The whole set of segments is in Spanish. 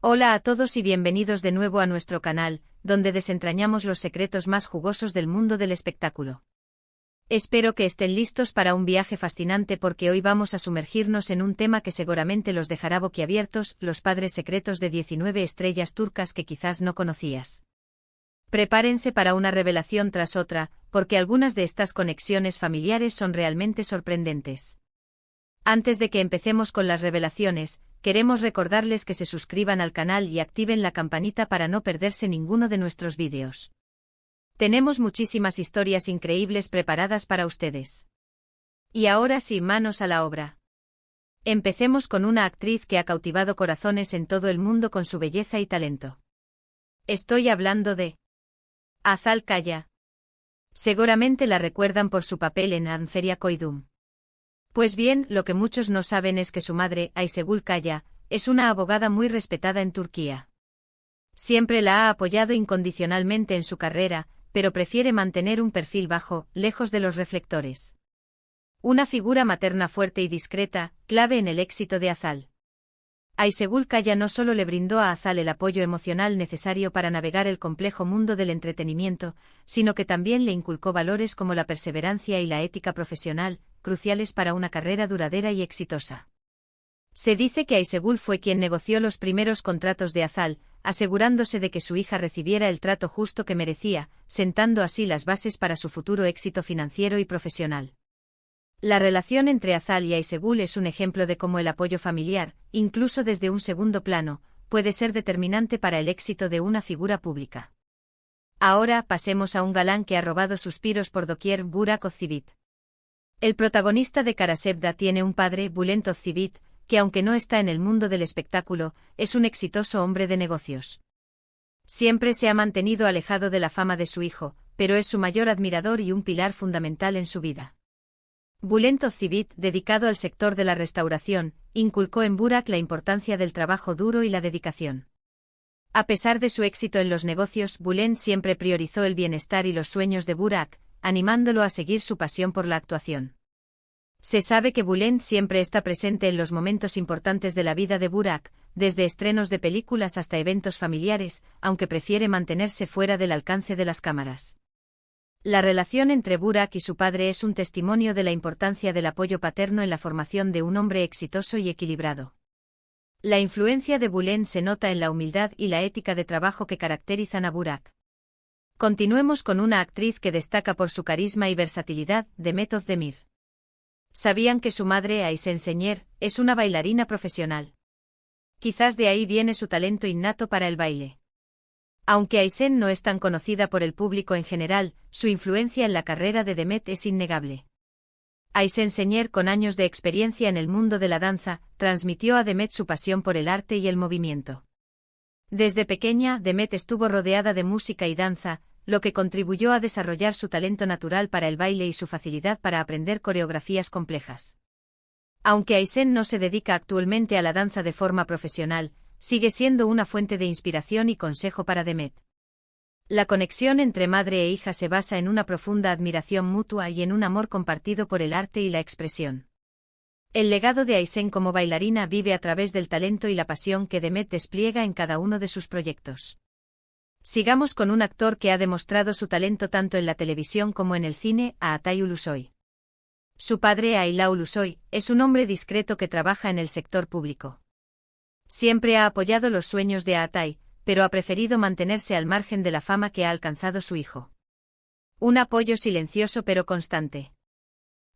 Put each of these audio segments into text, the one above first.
Hola a todos y bienvenidos de nuevo a nuestro canal, donde desentrañamos los secretos más jugosos del mundo del espectáculo. Espero que estén listos para un viaje fascinante porque hoy vamos a sumergirnos en un tema que seguramente los dejará boquiabiertos, los padres secretos de 19 estrellas turcas que quizás no conocías. Prepárense para una revelación tras otra, porque algunas de estas conexiones familiares son realmente sorprendentes. Antes de que empecemos con las revelaciones, queremos recordarles que se suscriban al canal y activen la campanita para no perderse ninguno de nuestros vídeos. Tenemos muchísimas historias increíbles preparadas para ustedes. Y ahora sí, manos a la obra. Empecemos con una actriz que ha cautivado corazones en todo el mundo con su belleza y talento. Estoy hablando de Hazal Kaya. Seguramente la recuerdan por su papel en Anferia Koydum. Pues bien, lo que muchos no saben es que su madre, Ayşegül Kaya, es una abogada muy respetada en Turquía. Siempre la ha apoyado incondicionalmente en su carrera, pero prefiere mantener un perfil bajo, lejos de los reflectores. Una figura materna fuerte y discreta, clave en el éxito de Hazal. Ayşegül Kaya no solo le brindó a Hazal el apoyo emocional necesario para navegar el complejo mundo del entretenimiento, sino que también le inculcó valores como la perseverancia y la ética profesional, cruciales para una carrera duradera y exitosa. Se dice que Ayşegül fue quien negoció los primeros contratos de Hazal, asegurándose de que su hija recibiera el trato justo que merecía, sentando así las bases para su futuro éxito financiero y profesional. La relación entre Hazal y Ayşegül es un ejemplo de cómo el apoyo familiar, incluso desde un segundo plano, puede ser determinante para el éxito de una figura pública. Ahora pasemos a un galán que ha robado suspiros por doquier, Burak Özçivit. El protagonista de Kara Sevda tiene un padre, Bülent Özçivit, que aunque no está en el mundo del espectáculo, es un exitoso hombre de negocios. Siempre se ha mantenido alejado de la fama de su hijo, pero es su mayor admirador y un pilar fundamental en su vida. Bülent Özçivit, dedicado al sector de la restauración, inculcó en Burak la importancia del trabajo duro y la dedicación. A pesar de su éxito en los negocios, Bülent siempre priorizó el bienestar y los sueños de Burak, animándolo a seguir su pasión por la actuación. Se sabe que Bülent siempre está presente en los momentos importantes de la vida de Burak, desde estrenos de películas hasta eventos familiares, aunque prefiere mantenerse fuera del alcance de las cámaras. La relación entre Burak y su padre es un testimonio de la importancia del apoyo paterno en la formación de un hombre exitoso y equilibrado. La influencia de Bülent se nota en la humildad y la ética de trabajo que caracterizan a Burak. Continuemos con una actriz que destaca por su carisma y versatilidad, Demet Özdemir. ¿Sabían que su madre, Ayşen Şener, es una bailarina profesional? Quizás de ahí viene su talento innato para el baile. Aunque Ayşen no es tan conocida por el público en general, su influencia en la carrera de Demet es innegable. Ayşen Şener, con años de experiencia en el mundo de la danza, transmitió a Demet su pasión por el arte y el movimiento. Desde pequeña, Demet estuvo rodeada de música y danza, lo que contribuyó a desarrollar su talento natural para el baile y su facilidad para aprender coreografías complejas. Aunque Ayşen no se dedica actualmente a la danza de forma profesional, sigue siendo una fuente de inspiración y consejo para Demet. La conexión entre madre e hija se basa en una profunda admiración mutua y en un amor compartido por el arte y la expresión. El legado de Ayşen como bailarina vive a través del talento y la pasión que Demet despliega en cada uno de sus proyectos. Sigamos con un actor que ha demostrado su talento tanto en la televisión como en el cine, Atay Ulusoy. Su padre, Ayla Ulusoy, es un hombre discreto que trabaja en el sector público. Siempre ha apoyado los sueños de Atay, pero ha preferido mantenerse al margen de la fama que ha alcanzado su hijo. Un apoyo silencioso pero constante.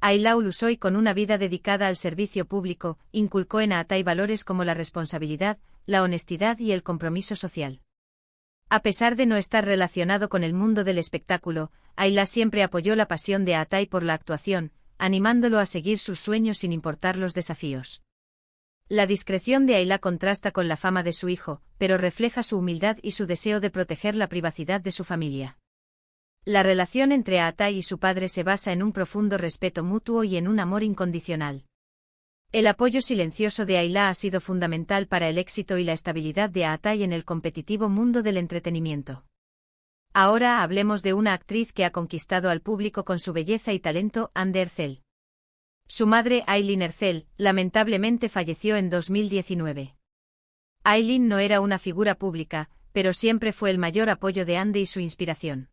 Ayla Ulusoy, con una vida dedicada al servicio público, inculcó en Atay valores como la responsabilidad, la honestidad y el compromiso social. A pesar de no estar relacionado con el mundo del espectáculo, Ayla siempre apoyó la pasión de Atay por la actuación, animándolo a seguir sus sueños sin importar los desafíos. La discreción de Ayla contrasta con la fama de su hijo, pero refleja su humildad y su deseo de proteger la privacidad de su familia. La relación entre Atay y su padre se basa en un profundo respeto mutuo y en un amor incondicional. El apoyo silencioso de Ayla ha sido fundamental para el éxito y la estabilidad de Atay en el competitivo mundo del entretenimiento. Ahora hablemos de una actriz que ha conquistado al público con su belleza y talento, Hande Erçel. Su madre, Aylin Erçel, lamentablemente falleció en 2019. Aileen no era una figura pública, pero siempre fue el mayor apoyo de Andy y su inspiración.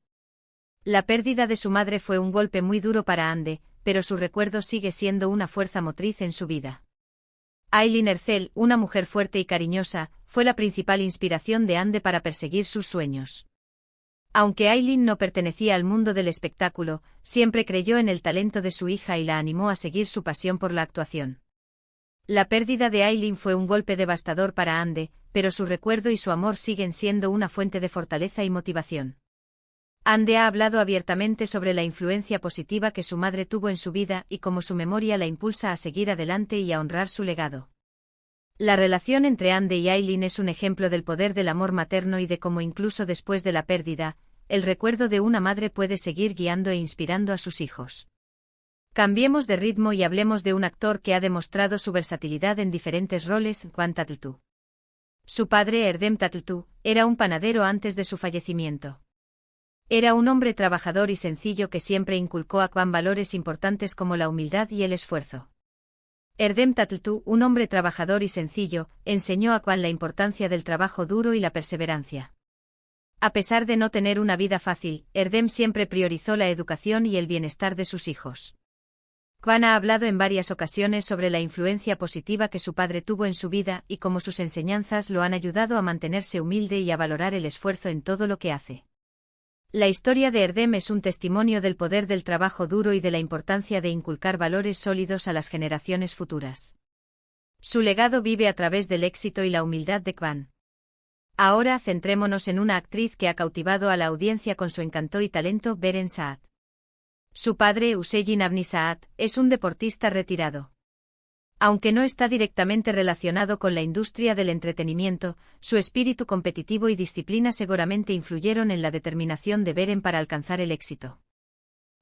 La pérdida de su madre fue un golpe muy duro para Andy, pero su recuerdo sigue siendo una fuerza motriz en su vida. Aileen Ercel, una mujer fuerte y cariñosa, fue la principal inspiración de Andy para perseguir sus sueños. Aunque Aileen no pertenecía al mundo del espectáculo, siempre creyó en el talento de su hija y la animó a seguir su pasión por la actuación. La pérdida de Aileen fue un golpe devastador para Andy, pero su recuerdo y su amor siguen siendo una fuente de fortaleza y motivación. Andy ha hablado abiertamente sobre la influencia positiva que su madre tuvo en su vida y cómo su memoria la impulsa a seguir adelante y a honrar su legado. La relación entre Andy y Aileen es un ejemplo del poder del amor materno y de cómo incluso después de la pérdida, el recuerdo de una madre puede seguir guiando e inspirando a sus hijos. Cambiemos de ritmo y hablemos de un actor que ha demostrado su versatilidad en diferentes roles, Quan Tattletoo. Su padre, Erdem Tattletoo, era un panadero antes de su fallecimiento. Era un hombre trabajador y sencillo que siempre inculcó a Quan valores importantes como la humildad y el esfuerzo. Erdem Tattletoo, un hombre trabajador y sencillo, enseñó a Quan la importancia del trabajo duro y la perseverancia. A pesar de no tener una vida fácil, Erdem siempre priorizó la educación y el bienestar de sus hijos. Quan ha hablado en varias ocasiones sobre la influencia positiva que su padre tuvo en su vida y cómo sus enseñanzas lo han ayudado a mantenerse humilde y a valorar el esfuerzo en todo lo que hace. La historia de Erdem es un testimonio del poder del trabajo duro y de la importancia de inculcar valores sólidos a las generaciones futuras. Su legado vive a través del éxito y la humildad de Quan. Ahora centrémonos en una actriz que ha cautivado a la audiencia con su encanto y talento, Beren Saat. Su padre, Hüseyin Avni Saat, es un deportista retirado. Aunque no está directamente relacionado con la industria del entretenimiento, su espíritu competitivo y disciplina seguramente influyeron en la determinación de Beren para alcanzar el éxito.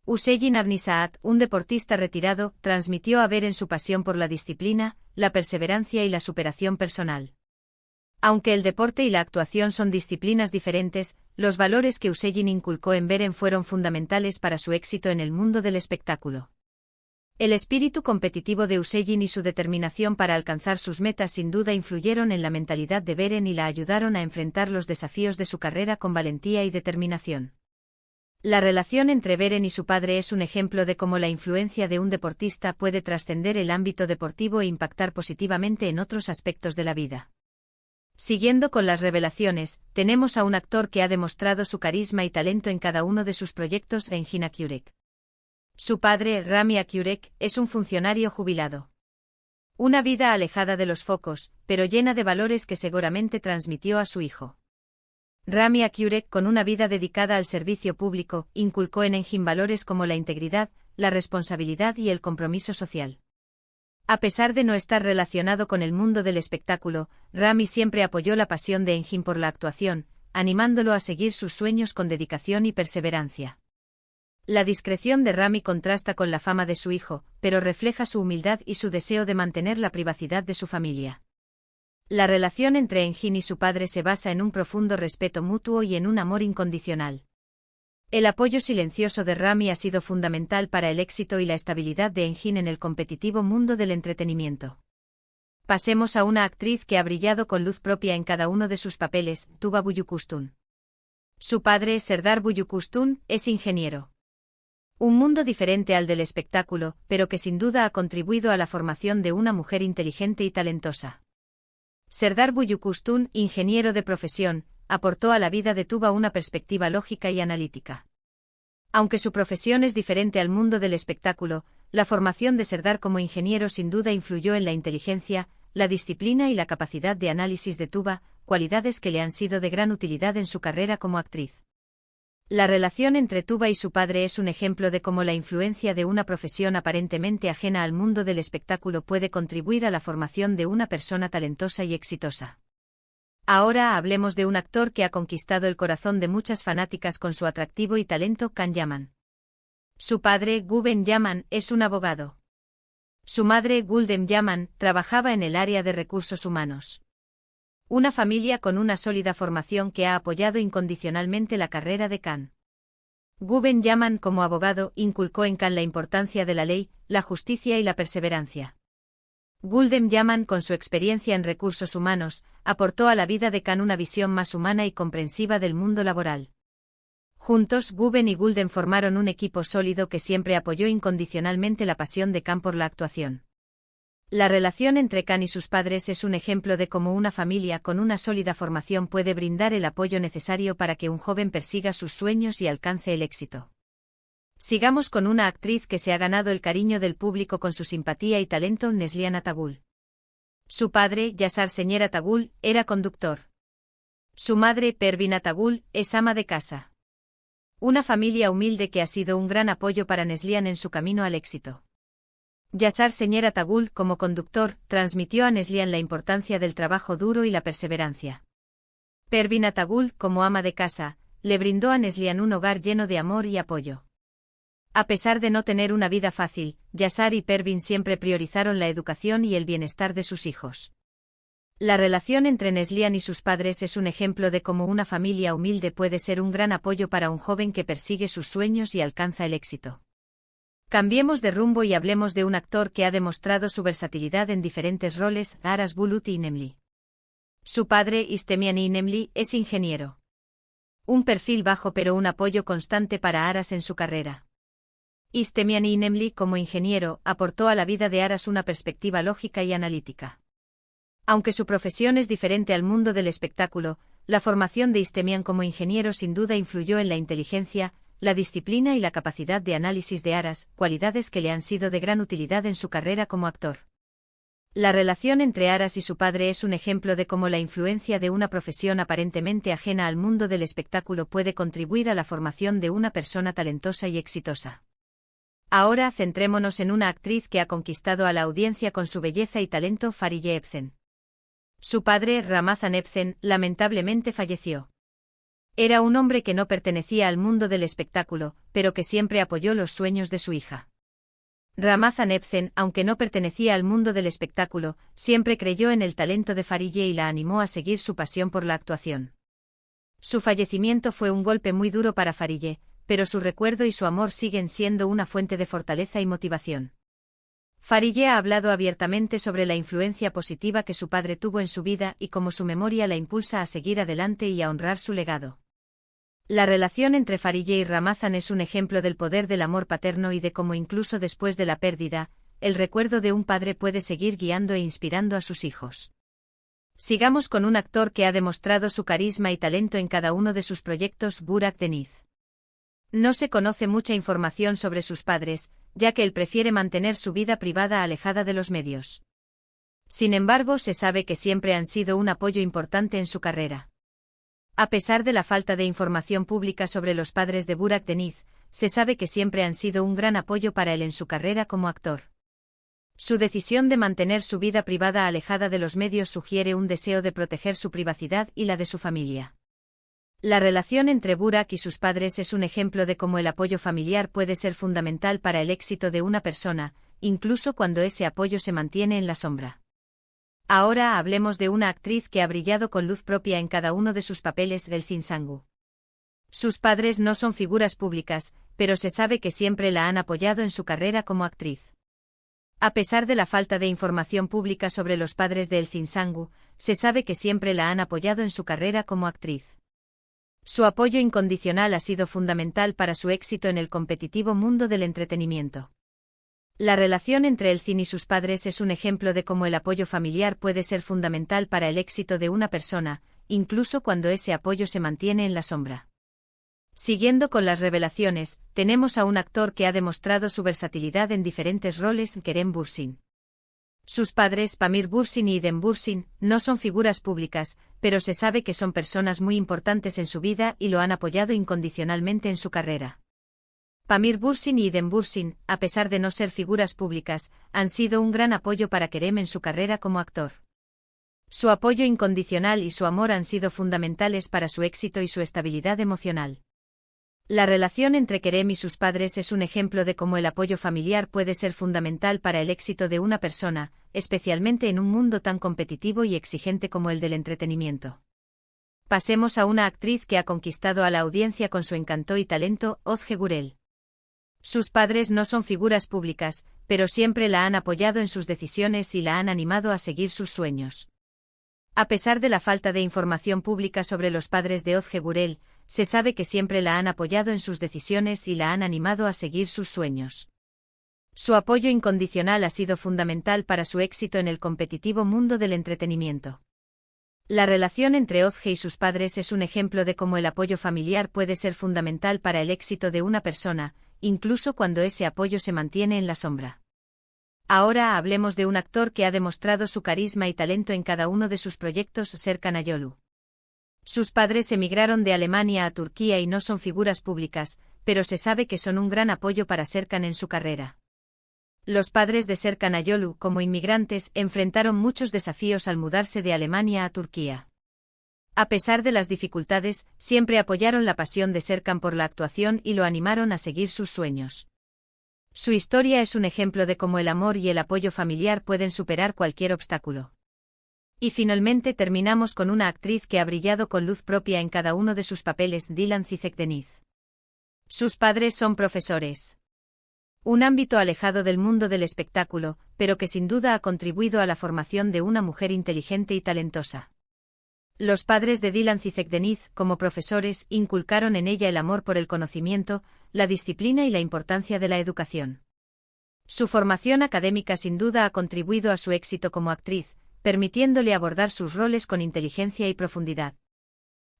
Hüseyin Avni Saat, un deportista retirado, transmitió a Beren su pasión por la disciplina, la perseverancia y la superación personal. Aunque el deporte y la actuación son disciplinas diferentes, los valores que Hüseyin inculcó en Beren fueron fundamentales para su éxito en el mundo del espectáculo. El espíritu competitivo de Hüseyin y su determinación para alcanzar sus metas sin duda influyeron en la mentalidad de Beren y la ayudaron a enfrentar los desafíos de su carrera con valentía y determinación. La relación entre Beren y su padre es un ejemplo de cómo la influencia de un deportista puede trascender el ámbito deportivo e impactar positivamente en otros aspectos de la vida. Siguiendo con las revelaciones, tenemos a un actor que ha demostrado su carisma y talento en cada uno de sus proyectos, Engin Akyurek. Su padre, Rami Akyurek, es un funcionario jubilado. Una vida alejada de los focos, pero llena de valores que seguramente transmitió a su hijo. Rami Akyurek, con una vida dedicada al servicio público, inculcó en Engin valores como la integridad, la responsabilidad y el compromiso social. A pesar de no estar relacionado con el mundo del espectáculo, Rami siempre apoyó la pasión de Engin por la actuación, animándolo a seguir sus sueños con dedicación y perseverancia. La discreción de Rami contrasta con la fama de su hijo, pero refleja su humildad y su deseo de mantener la privacidad de su familia. La relación entre Engin y su padre se basa en un profundo respeto mutuo y en un amor incondicional. El apoyo silencioso de Rami ha sido fundamental para el éxito y la estabilidad de Engin en el competitivo mundo del entretenimiento. Pasemos a una actriz que ha brillado con luz propia en cada uno de sus papeles, Tuba Büyüküstün. Su padre, Serdar Büyüküstün, es ingeniero. Un mundo diferente al del espectáculo, pero que sin duda ha contribuido a la formación de una mujer inteligente y talentosa. Serdar Büyüküstün, ingeniero de profesión, aportó a la vida de Tuba una perspectiva lógica y analítica. Aunque su profesión es diferente al mundo del espectáculo, la formación de Serdar como ingeniero sin duda influyó en la inteligencia, la disciplina y la capacidad de análisis de Tuba, cualidades que le han sido de gran utilidad en su carrera como actriz. La relación entre Tuba y su padre es un ejemplo de cómo la influencia de una profesión aparentemente ajena al mundo del espectáculo puede contribuir a la formación de una persona talentosa y exitosa. Ahora hablemos de un actor que ha conquistado el corazón de muchas fanáticas con su atractivo y talento, Can Yaman. Su padre, Guben Yaman, es un abogado. Su madre, Guldem Yaman, trabajaba en el área de recursos humanos. Una familia con una sólida formación que ha apoyado incondicionalmente la carrera de Can. Guben Yaman, como abogado, inculcó en Can la importancia de la ley, la justicia y la perseverancia. Gulden Yaman, con su experiencia en recursos humanos, aportó a la vida de Khan una visión más humana y comprensiva del mundo laboral. Juntos, Guben y Gulden formaron un equipo sólido que siempre apoyó incondicionalmente la pasión de Khan por la actuación. La relación entre Khan y sus padres es un ejemplo de cómo una familia con una sólida formación puede brindar el apoyo necesario para que un joven persiga sus sueños y alcance el éxito. Sigamos con una actriz que se ha ganado el cariño del público con su simpatía y talento, Neslihan Atagul. Su padre, Yasar Senyer Atagul, era conductor. Su madre, Pervin Atagul, es ama de casa. Una familia humilde que ha sido un gran apoyo para Neslihan en su camino al éxito. Yasar Senyer Atagul, como conductor, transmitió a Neslihan la importancia del trabajo duro y la perseverancia. Pervin Atagul, como ama de casa, le brindó a Neslihan un hogar lleno de amor y apoyo. A pesar de no tener una vida fácil, Yasar y Pervin siempre priorizaron la educación y el bienestar de sus hijos. La relación entre Neslihan y sus padres es un ejemplo de cómo una familia humilde puede ser un gran apoyo para un joven que persigue sus sueños y alcanza el éxito. Cambiemos de rumbo y hablemos de un actor que ha demostrado su versatilidad en diferentes roles, Aras Bulut Inemli. Su padre, Istemian Inemli, es ingeniero. Un perfil bajo pero un apoyo constante para Aras en su carrera. Istemian Inemli, como ingeniero, aportó a la vida de Aras una perspectiva lógica y analítica. Aunque su profesión es diferente al mundo del espectáculo, la formación de Istemian como ingeniero sin duda influyó en la inteligencia, la disciplina y la capacidad de análisis de Aras, cualidades que le han sido de gran utilidad en su carrera como actor. La relación entre Aras y su padre es un ejemplo de cómo la influencia de una profesión aparentemente ajena al mundo del espectáculo puede contribuir a la formación de una persona talentosa y exitosa. Ahora centrémonos en una actriz que ha conquistado a la audiencia con su belleza y talento, Fariye Ebsen. Su padre, Ramazan Ebsen, lamentablemente falleció. Era un hombre que no pertenecía al mundo del espectáculo, pero que siempre apoyó los sueños de su hija. Ramazan Ebsen, aunque no pertenecía al mundo del espectáculo, siempre creyó en el talento de Fariye y la animó a seguir su pasión por la actuación. Su fallecimiento fue un golpe muy duro para Fariye, pero su recuerdo y su amor siguen siendo una fuente de fortaleza y motivación. Fariye ha hablado abiertamente sobre la influencia positiva que su padre tuvo en su vida y cómo su memoria la impulsa a seguir adelante y a honrar su legado. La relación entre Fariye y Ramazan es un ejemplo del poder del amor paterno y de cómo incluso después de la pérdida, el recuerdo de un padre puede seguir guiando e inspirando a sus hijos. Sigamos con un actor que ha demostrado su carisma y talento en cada uno de sus proyectos, Burak Deniz. No se conoce mucha información sobre sus padres, ya que él prefiere mantener su vida privada alejada de los medios. Sin embargo, se sabe que siempre han sido un apoyo importante en su carrera. A pesar de la falta de información pública sobre los padres de Burak Deniz, se sabe que siempre han sido un gran apoyo para él en su carrera como actor. Su decisión de mantener su vida privada alejada de los medios sugiere un deseo de proteger su privacidad y la de su familia. La relación entre Burak y sus padres es un ejemplo de cómo el apoyo familiar puede ser fundamental para el éxito de una persona, incluso cuando ese apoyo se mantiene en la sombra. Ahora hablemos de una actriz que ha brillado con luz propia en cada uno de sus papeles del Zinsangu. Sus padres no son figuras públicas, pero se sabe que siempre la han apoyado en su carrera como actriz. A pesar de la falta de información pública sobre los padres de El Zinsangu, se sabe que siempre la han apoyado en su carrera como actriz. Su apoyo incondicional ha sido fundamental para su éxito en el competitivo mundo del entretenimiento. La relación entre el cine y sus padres es un ejemplo de cómo el apoyo familiar puede ser fundamental para el éxito de una persona, incluso cuando ese apoyo se mantiene en la sombra. Siguiendo con las revelaciones, tenemos a un actor que ha demostrado su versatilidad en diferentes roles, Kerem Bürsin. Sus padres, Pamir Bürsin y Idem Bürsin, no son figuras públicas, pero se sabe que son personas muy importantes en su vida y lo han apoyado incondicionalmente en su carrera. Pamir Bürsin y Idem Bürsin, a pesar de no ser figuras públicas, han sido un gran apoyo para Kerem en su carrera como actor. Su apoyo incondicional y su amor han sido fundamentales para su éxito y su estabilidad emocional. La relación entre Kerem y sus padres es un ejemplo de cómo el apoyo familiar puede ser fundamental para el éxito de una persona, especialmente en un mundo tan competitivo y exigente como el del entretenimiento. Pasemos a una actriz que ha conquistado a la audiencia con su encanto y talento, Ozge Gurel. Sus padres no son figuras públicas, pero siempre la han apoyado en sus decisiones y la han animado a seguir sus sueños. A pesar de la falta de información pública sobre los padres de Ozge Gurel, se sabe que siempre la han apoyado en sus decisiones y la han animado a seguir sus sueños. Su apoyo incondicional ha sido fundamental para su éxito en el competitivo mundo del entretenimiento. La relación entre Ozge y sus padres es un ejemplo de cómo el apoyo familiar puede ser fundamental para el éxito de una persona, incluso cuando ese apoyo se mantiene en la sombra. Ahora hablemos de un actor que ha demostrado su carisma y talento en cada uno de sus proyectos, Serkan Ayolu. Sus padres emigraron de Alemania a Turquía y no son figuras públicas, pero se sabe que son un gran apoyo para Serkan en su carrera. Los padres de Serkan Ayolu, como inmigrantes, enfrentaron muchos desafíos al mudarse de Alemania a Turquía. A pesar de las dificultades, siempre apoyaron la pasión de Serkan por la actuación y lo animaron a seguir sus sueños. Su historia es un ejemplo de cómo el amor y el apoyo familiar pueden superar cualquier obstáculo. Y finalmente terminamos con una actriz que ha brillado con luz propia en cada uno de sus papeles, Dilan Cizek-Deniz. Sus padres son profesores. Un ámbito alejado del mundo del espectáculo, pero que sin duda ha contribuido a la formación de una mujer inteligente y talentosa. Los padres de Dilan Cizek-Deniz, como profesores, inculcaron en ella el amor por el conocimiento, la disciplina y la importancia de la educación. Su formación académica sin duda ha contribuido a su éxito como actriz, permitiéndole abordar sus roles con inteligencia y profundidad.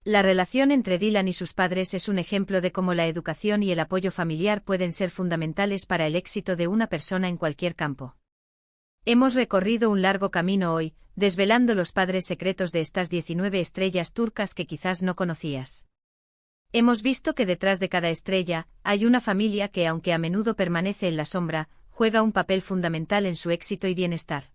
La relación entre Dilan y sus padres es un ejemplo de cómo la educación y el apoyo familiar pueden ser fundamentales para el éxito de una persona en cualquier campo. Hemos recorrido un largo camino hoy, desvelando los padres secretos de estas 19 estrellas turcas que quizás no conocías. Hemos visto que detrás de cada estrella, hay una familia que, aunque a menudo permanece en la sombra, juega un papel fundamental en su éxito y bienestar.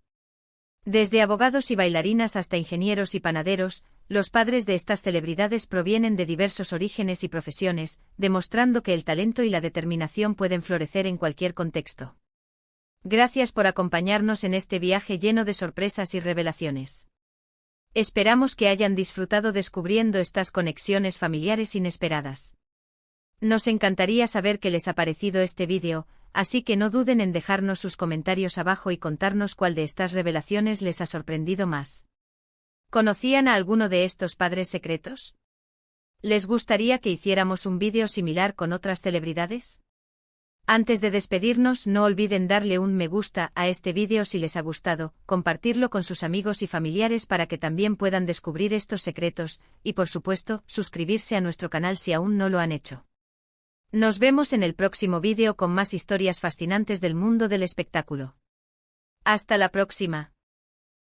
Desde abogados y bailarinas hasta ingenieros y panaderos, los padres de estas celebridades provienen de diversos orígenes y profesiones, demostrando que el talento y la determinación pueden florecer en cualquier contexto. Gracias por acompañarnos en este viaje lleno de sorpresas y revelaciones. Esperamos que hayan disfrutado descubriendo estas conexiones familiares inesperadas. Nos encantaría saber qué les ha parecido este vídeo, así que no duden en dejarnos sus comentarios abajo y contarnos cuál de estas revelaciones les ha sorprendido más. ¿Conocían a alguno de estos padres secretos? ¿Les gustaría que hiciéramos un vídeo similar con otras celebridades? Antes de despedirnos, no olviden darle un me gusta a este vídeo si les ha gustado, compartirlo con sus amigos y familiares para que también puedan descubrir estos secretos, y por supuesto, suscribirse a nuestro canal si aún no lo han hecho. Nos vemos en el próximo vídeo con más historias fascinantes del mundo del espectáculo. Hasta la próxima.